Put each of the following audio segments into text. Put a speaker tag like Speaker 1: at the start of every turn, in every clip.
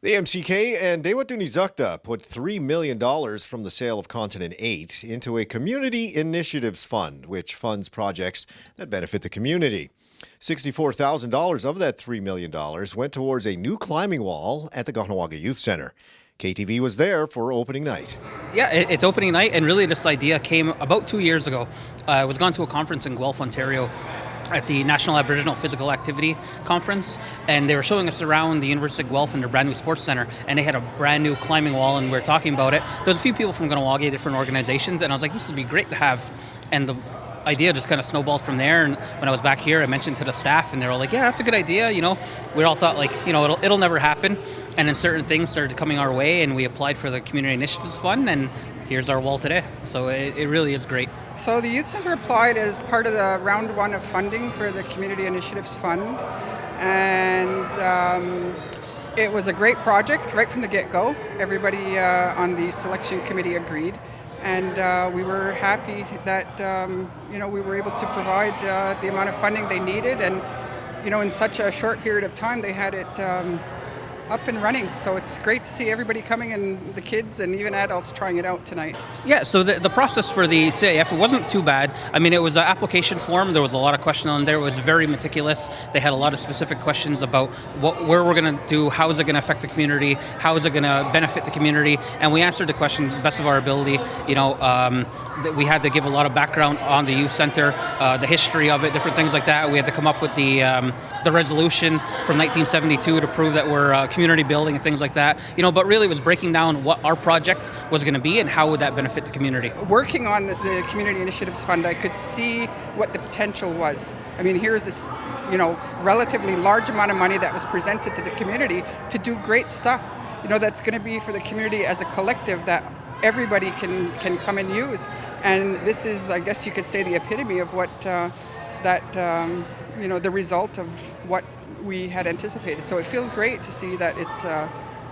Speaker 1: The MCK and Tewatohnhi'saktha put $3 million from the sale of Continent 8 into a community initiatives fund, which funds projects that benefit the community. $64,000 of that $3 million went towards a new climbing wall at the Kahnawake Youth Center. KTV was there for opening night.
Speaker 2: Yeah, it's opening night, and really this idea came about 2 years ago. I was gone to a conference in Guelph, Ontario, at the National Aboriginal Physical Activity Conference, and they were showing us around the University of Guelph and their brand new sports center, and they had a brand new climbing wall, and we were talking about it. There was a few people from Kahnawake, different organizations, and I was like, this would be great to have, and the idea just kind of snowballed from there. And when I was back here, I mentioned to the staff, and they were like, yeah, that's a good idea. We all thought, like, it'll never happen, and then certain things started coming our way, and we applied for the Community Initiatives Fund, and here's our wall today. So it really is great.
Speaker 3: So the Youth Center applied as part of the round one of funding for the Community Initiatives Fund, and it was a great project right from the get-go. Everybody on the selection committee agreed, and we were happy that we were able to provide the amount of funding they needed, and in such a short period of time they had it up and running. So it's great to see everybody coming, and the kids and even adults trying it out tonight.
Speaker 2: Yeah, so the process for the CIF, it wasn't too bad. I mean, it was an application form. There was a lot of questions on there. It was very meticulous. They had a lot of specific questions about where we're going to do, how is it going to affect the community, how is it going to benefit the community, and we answered the questions to the best of our ability. We had to give a lot of background on the youth center, the history of it, different things like that. We had to come up with the resolution from 1972 to prove that we're community building and things like that. But really it was breaking down what our project was going to be and how would that benefit the community.
Speaker 3: Working on the Community Initiatives Fund, I could see what the potential was. I mean, here's this relatively large amount of money that was presented to the community to do great stuff. That's going to be for the community as a collective that everybody can come and use. And this is, I guess you could say, the epitome of what the result of what we had anticipated. So it feels great to see that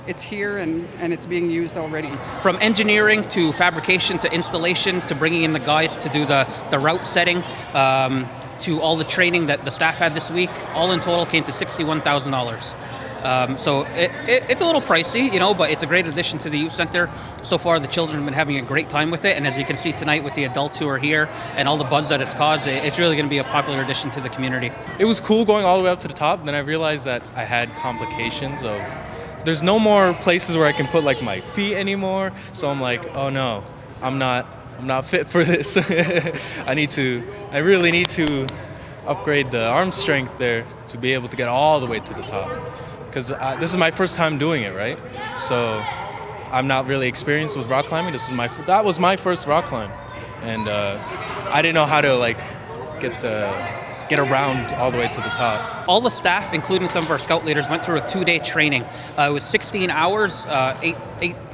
Speaker 3: it's here and it's being used already.
Speaker 2: From engineering to fabrication to installation to bringing in the guys to do the route setting to all the training that the staff had this week, all in total came to $61,000. So it's a little pricey, but it's a great addition to the youth center. So far, the children have been having a great time with it, and as you can see tonight with the adults who are here and all the buzz that it's caused, it's really going to be a popular addition to the community.
Speaker 4: It was cool going all the way up to the top. Then I realized that I had complications of there's no more places where I can put like my feet anymore. So I'm like, oh no, I'm not fit for this. I really need to upgrade the arm strength there to be able to get all the way to the top. Because this is my first time doing it, right? So I'm not really experienced with rock climbing. That was my first rock climb, and I didn't know how to get around all the way to the top.
Speaker 2: All the staff, including some of our scout leaders, went through a 2-day training. It was 16 hours, 8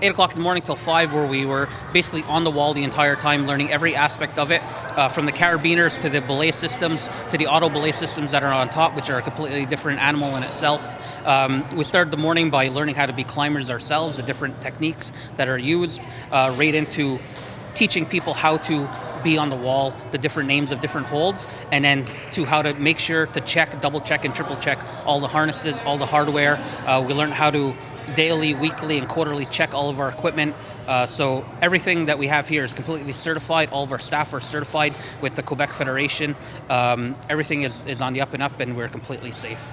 Speaker 2: o'clock in the morning till 5, where we were basically on the wall the entire time, learning every aspect of it, from the carabiners to the belay systems to the auto belay systems that are on top, which are a completely different animal in itself. We started the morning by learning how to be climbers ourselves, the different techniques that are used, right into teaching people how to be on the wall, the different names of different holds, and then to how to make sure to check, double check, and triple check all the harnesses, all the hardware. We learned how to daily, weekly, and quarterly check all of our equipment. So everything that we have here is completely certified. All of our staff are certified with the Quebec Federation. Everything is on the up and up, and we're completely safe.